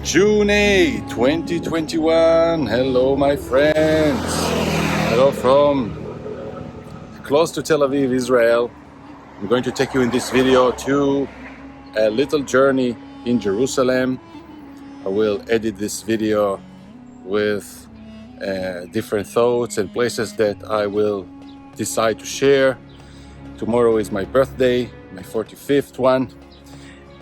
June 2021. Hello, my friends. Hello from close to Tel Aviv, Israel. I'm going to take you in this video to a little journey in Jerusalem. I will edit this video with different thoughts and places that I will decide to share. Tomorrow is my birthday, my 45th one,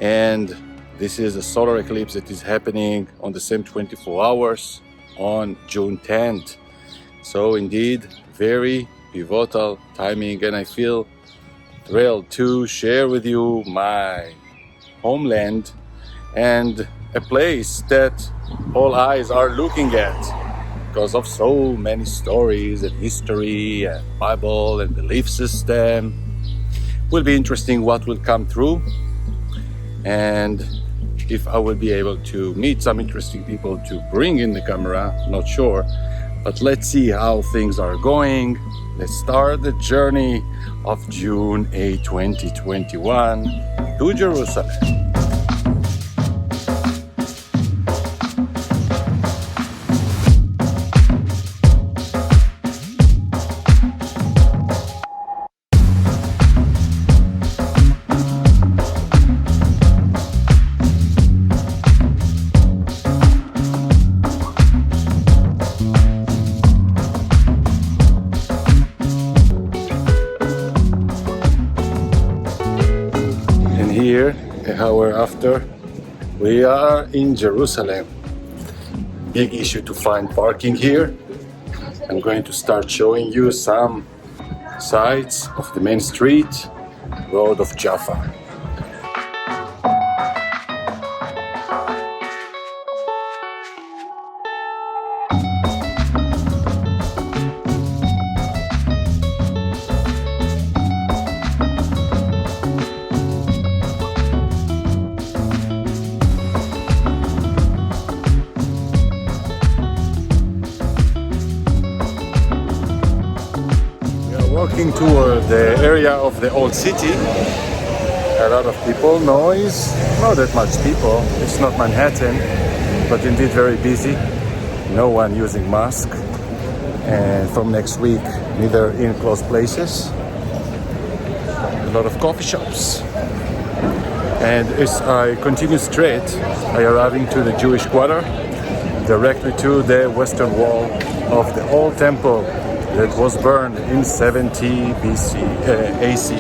and this is a solar eclipse that is happening on the same 24 hours on June 10th. So indeed, very pivotal timing, and I feel thrilled to share with you my homeland and a place that all eyes are looking at because of so many stories and history and Bible and belief system. Will be interesting what will come through, and if I will be able to meet some interesting people to bring in the camera, not sure, but let's see how things are going. Let's start the journey of June 8, 2021 to Jerusalem. Here, an hour after, we are in Jerusalem. Big issue to find parking here. I'm going to start showing you some sides of the main street, road of Jaffa. Walking toward the area of the old city. A lot of people, noise, not that much people. It's not Manhattan, but indeed very busy. No one using mask. And from next week, neither in closed places. A lot of coffee shops. And as I continue straight, I arriving to the Jewish quarter, directly to the western wall of the old temple that was burned in 70 BC, AC.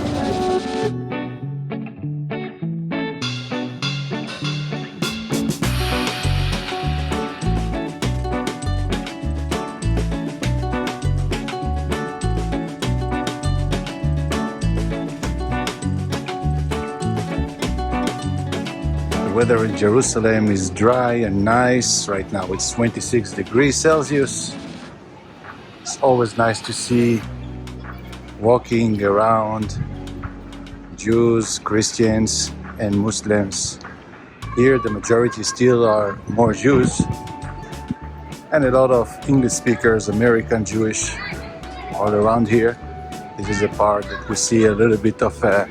The weather in Jerusalem is dry and nice. Right now it's 26 degrees Celsius. It's always nice to see walking around Jews, Christians, and Muslims. Here the majority still are more Jews, and a lot of English speakers, American Jewish, all around here. This is a part that we see a little bit of a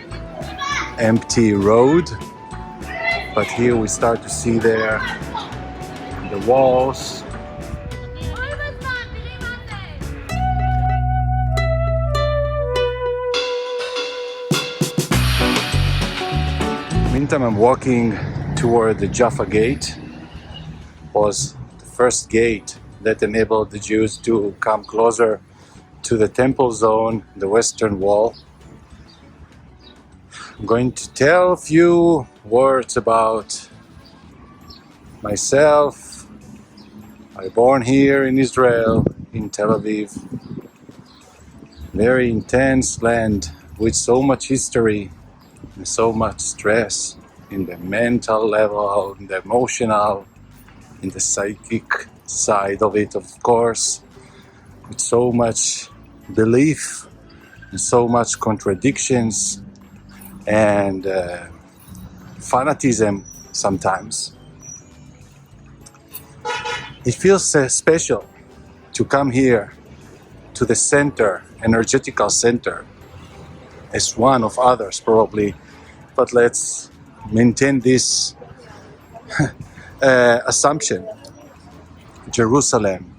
empty road, but here we start to see there the walls. Meantime, I'm walking toward the Jaffa Gate. Was the first gate that enabled the Jews to come closer to the temple zone, the western wall. I'm going to tell a few words about myself. I was born here in Israel, in Tel Aviv. Very intense land with so much history and so much stress in the mental level, in the emotional, in the psychic side of it, of course, with so much belief and so much contradictions and fanatism sometimes. It feels special to come here to the center, energetical center, as one of others probably, but let's maintain this assumption, Jerusalem.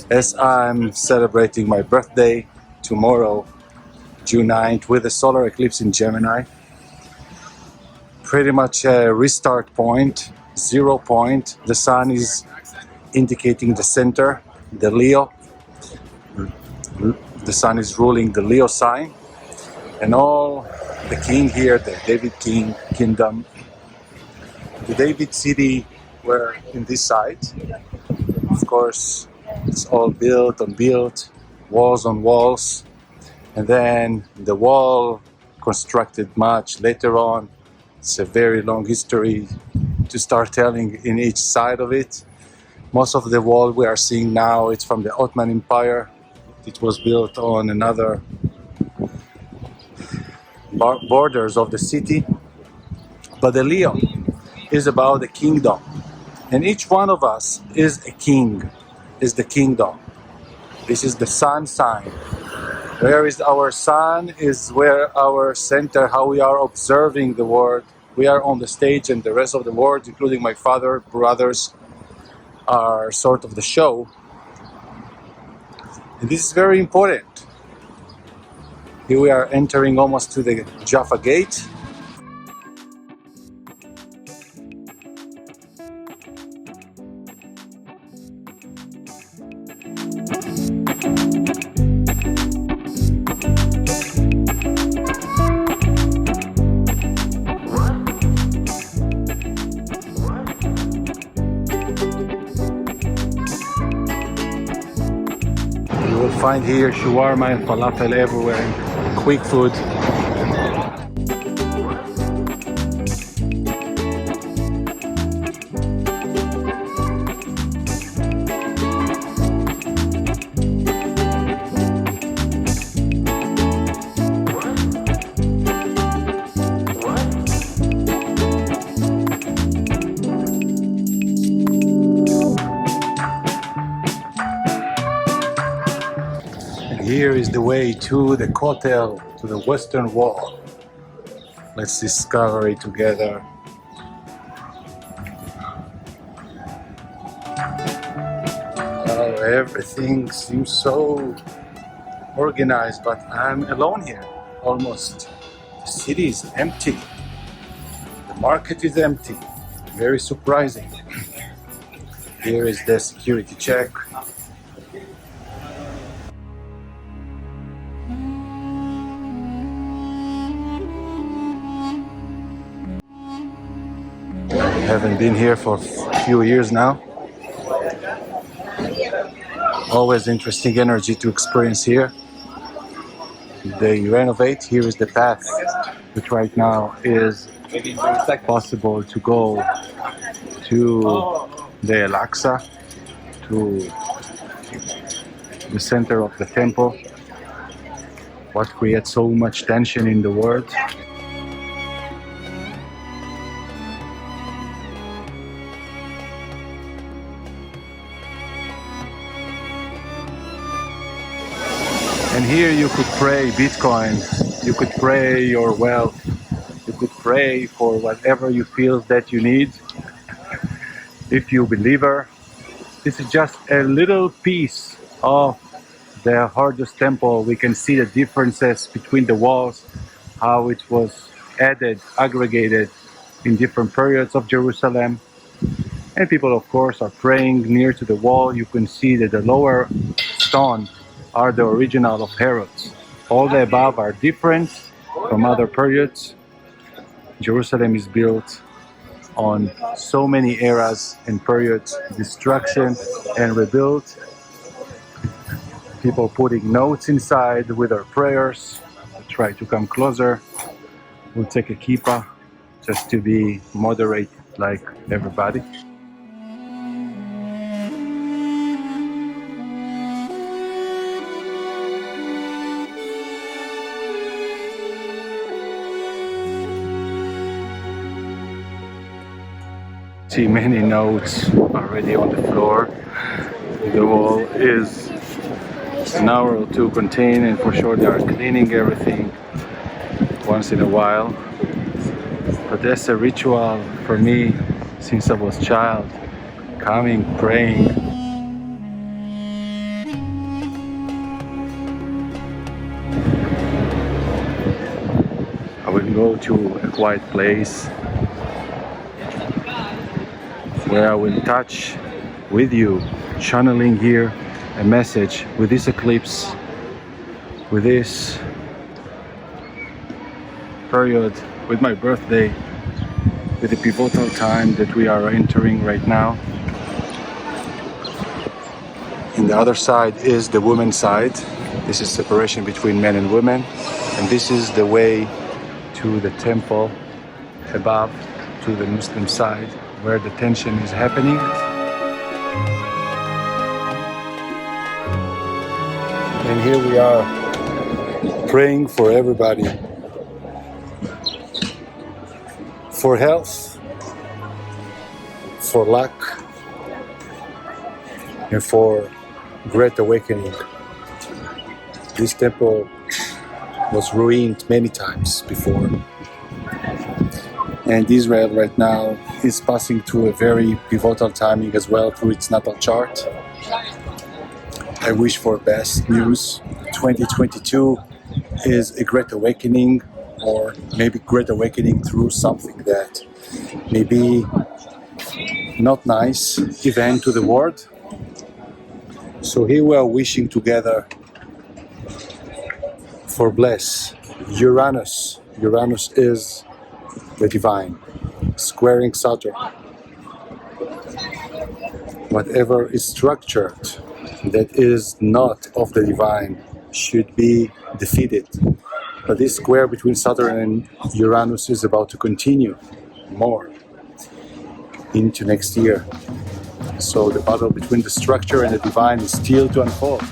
As I'm celebrating my birthday tomorrow, June 9th, with a solar eclipse in Gemini, pretty much a restart point, 0 point. The sun is indicating the center, the Leo. The sun is ruling the Leo sign, and all the king here, the David King kingdom, the David city were in this side. Of course, it's all built on built, walls on walls, and then the wall constructed much later on. It's a very long history to start telling in each side of it. Most of the wall we are seeing now, it's from the Ottoman Empire. It was built on another borders of the city. But the Leo is about the kingdom. And each one of us is a king, is the kingdom. This is the sun sign. Where is our sun is where our center, how we are observing the world. We are on the stage and the rest of the world, including my father, brothers, are sort of the show. And this is very important. Here we are entering almost to the Jaffa Gate. You will find here shawarma and falafel everywhere, quick food. Here is the way to the Kotel, to the Western Wall. Let's discover it together. Oh, everything seems so organized, but I'm alone here, almost. The city is empty. The market is empty. Very surprising. Here is the security check. Haven't been here for a few years now. Always interesting energy to experience here. They renovate. Here is the path, which right now is possible to go to the Al-Aqsa, to the center of the temple. What creates so much tension in the world. And here you could pray Bitcoin, you could pray your wealth, you could pray for whatever you feel that you need. If you believer, this is just a little piece of the Horus temple. We can see the differences between the walls, how it was added, aggregated in different periods of Jerusalem. And people, of course, are praying near to the wall. You can see that the lower stone are the original of Herod's. All the above are different from other periods. Jerusalem is built on so many eras and periods, destruction and rebuilt. People putting notes inside with their prayers. We try to come closer. We'll take a kippah just to be moderate like everybody. See many notes already on the floor. The wall is an hour or two contained, and for sure they are cleaning everything once in a while. But that's a ritual for me since I was a child, coming, praying. I will go to a quiet place where I will touch with you, channeling here a message with this eclipse, with this period, with my birthday, with the pivotal time that we are entering right now. And the other side is the women's side. This is separation between men and women. And this is the way to the temple above, to the Muslim side, where the tension is happening. And here we are praying for everybody. For health, for luck, and for great awakening. This temple was ruined many times before. And Israel right now is passing through a very pivotal timing as well through its natal chart. I wish for best news. 2022 is a great awakening, or maybe great awakening through something that may be not nice event to the world. So here we are wishing together for bless Uranus. Uranus is the divine, squaring Saturn. Whatever is structured that is not of the divine should be defeated. But this square between Saturn and Uranus is about to continue more into next year. So the battle between the structure and the divine is still to unfold.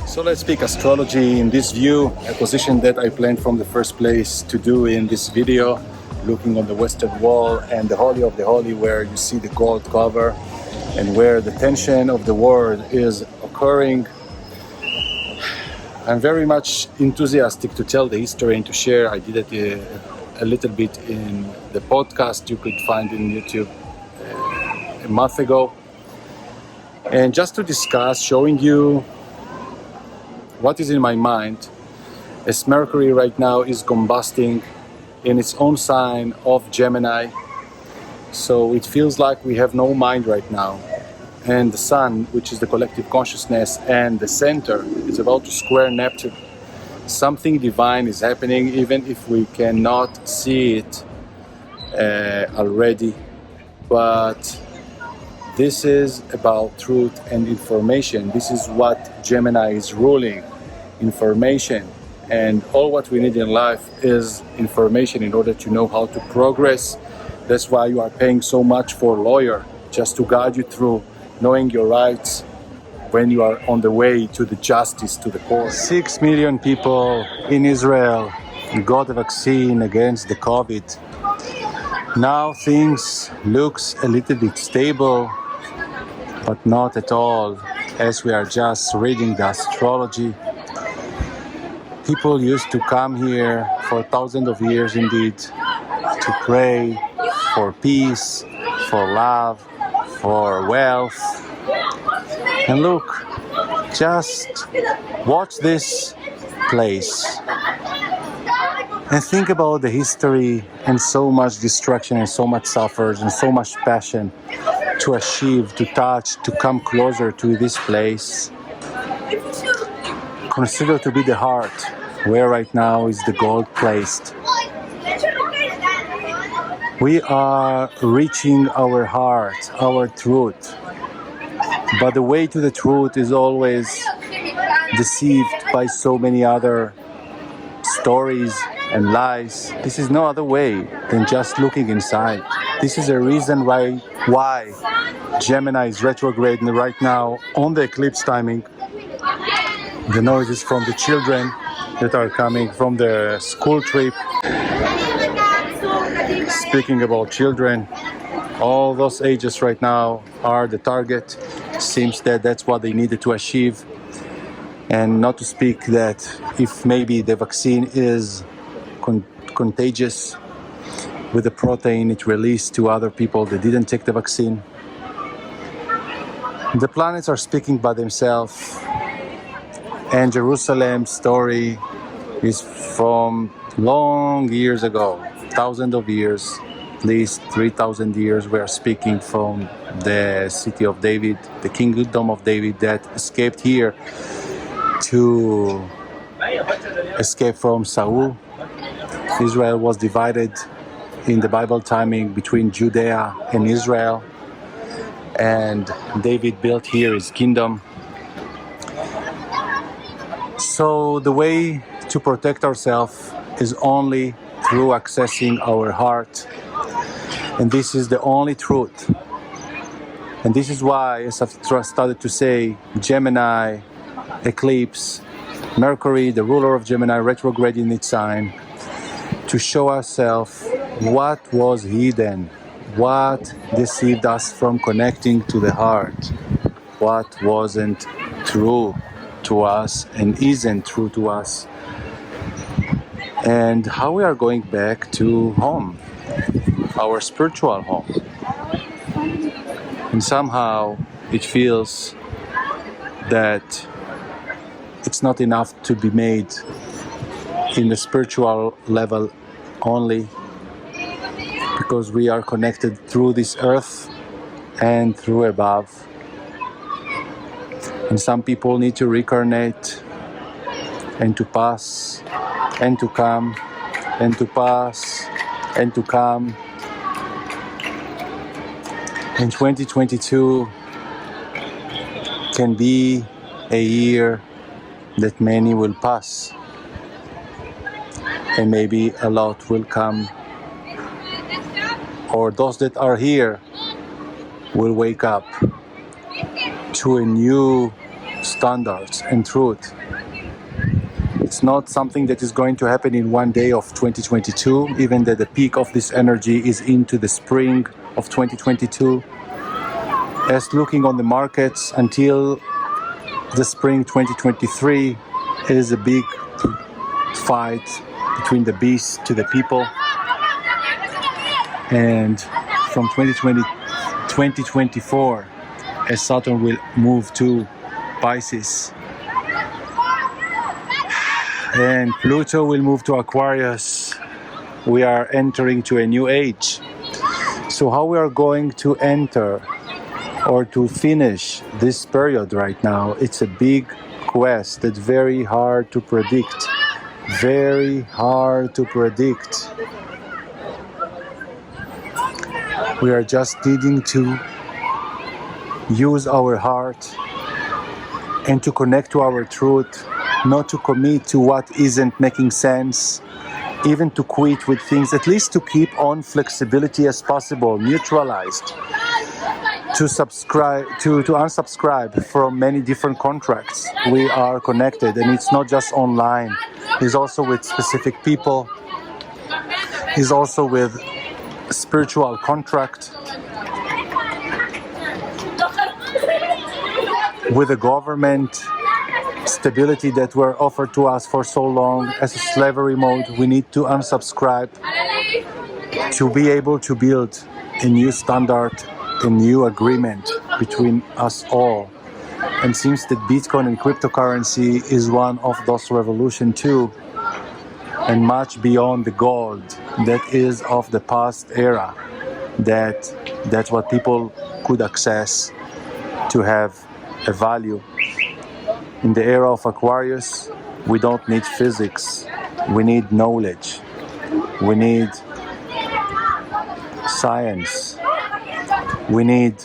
So let's speak astrology in this view, a position that I planned from the first place to do in this video, looking on the western wall and the Holy of the Holy, where you see the gold cover and where the tension of the world is occurring. I'm very much enthusiastic to tell the history and to share. I did it a little bit in the podcast you could find in YouTube a month ago. And just to discuss, showing you what is in my mind, as Mercury right now is combusting in its own sign of Gemini. So it feels like we have no mind right now. And the Sun, which is the collective consciousness and the center, is about to square Neptune. Something divine is happening, even if we cannot see it already. But this is about truth and information. This is what Gemini is ruling, information. And all what we need in life is information in order to know how to progress. That's why you are paying so much for a lawyer, just to guide you through knowing your rights when you are on the way to the justice, to the court. 6 million people in Israel got a vaccine against the COVID. Now things looks a little bit stable, but not at all, as we are just reading the astrology. People used to come here for thousands of years indeed to pray for peace, for love, for wealth. And look, just watch this place and think about the history and so much destruction and so much suffering and so much passion to achieve, to touch, to come closer to this place. Consider to be the heart, where right now is the gold placed. We are reaching our heart, our truth. But the way to the truth is always deceived by so many other stories and lies. This is no other way than just looking inside. This is a reason why Gemini is retrograde right now on the eclipse timing. The noise is from the children that are coming from the school trip. Speaking about children, all those ages right now are the target. Seems that that's what they needed to achieve. And not to speak that if maybe the vaccine is contagious with the protein it released to other people that didn't take the vaccine. The planets are speaking by themselves, and Jerusalem's story is from long years ago, thousands of years, at least 3,000 years. We are speaking from the city of David, the kingdom of David that escaped here to escape from Saul. Israel was divided in the Bible timing between Judea and Israel, and David built here his kingdom. So the way to protect ourselves is only through accessing our heart, and this is the only truth. And this is why, as I've started to say, Gemini Eclipse, Mercury, the ruler of Gemini, retrograde in its sign, to show ourselves what was hidden, what deceived us from connecting to the heart, what wasn't true to us and isn't true to us, and how we are going back to home, our spiritual home. And somehow it feels that it's not enough to be made in the spiritual level only, because we are connected through this earth and through above. And some people need to reincarnate and to pass and to come and to pass and to come. And 2022 can be a year that many will pass, and maybe a lot will come, or those that are here will wake up to a new standards and truth. It's not something that is going to happen in one day of 2022, even that the peak of this energy is into the spring of 2022. As looking on the markets until the spring 2023 is a big fight between the beast to the people. And from 2024, as Saturn will move to Pisces and Pluto will move to Aquarius, we are entering to a new age. So how we are going to enter or to finish this period right now, it's a big quest that's very hard to predict. Very hard to predict. We are just needing to use our heart and to connect to our truth, not to commit to what isn't making sense, even to quit with things, at least to keep on flexibility as possible, neutralized, to unsubscribe from many different contracts. We are connected, and it's not just online. It's also with specific people. It's also with spiritual contract, with the government stability that were offered to us for so long as a slavery mode. We need to unsubscribe to be able to build a new standard, a new agreement between us all. And seems that Bitcoin and cryptocurrency is one of those revolutions too, and much beyond the gold that is of the past era, that's what people could access to have a value. In the era of Aquarius, we don't need physics, we need knowledge, we need science, we need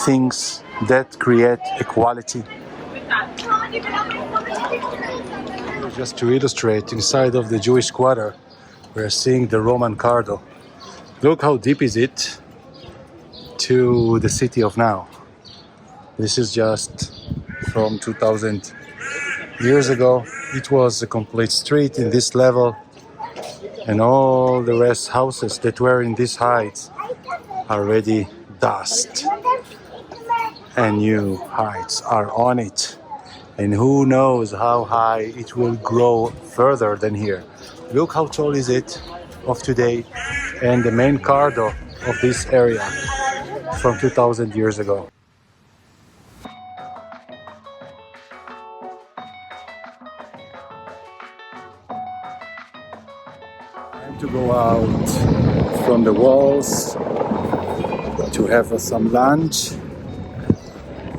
things that create equality. Just to illustrate, inside of the Jewish quarter, we're seeing the Roman Cardo. Look how deep is it to the city of now. This is just from 2000 Years ago, it was a complete street in this level, and all the rest houses that were in this height are already dust, and new heights are on it. And who knows how high it will grow further than here. Look how tall is it of today, and the main corridor of this area from 2000 years ago. Time to go out from the walls to have some lunch.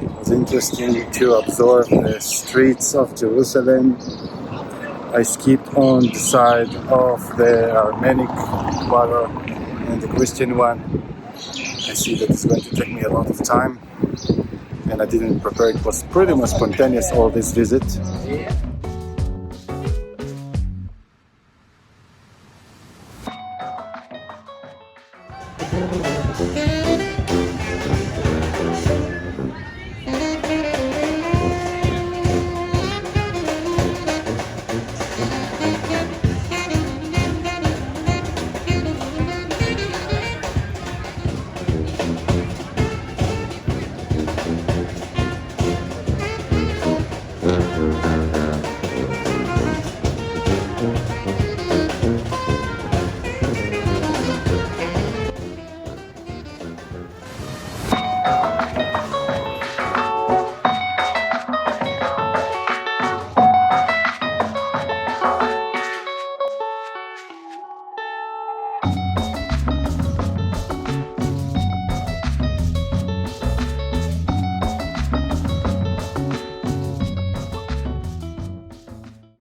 It was interesting to observe the streets of Jerusalem. I skipped on the side of the Armenic quarter and the Christian one. I see that it's going to take me a lot of time, and I didn't prepare. It was pretty much spontaneous, all this visit.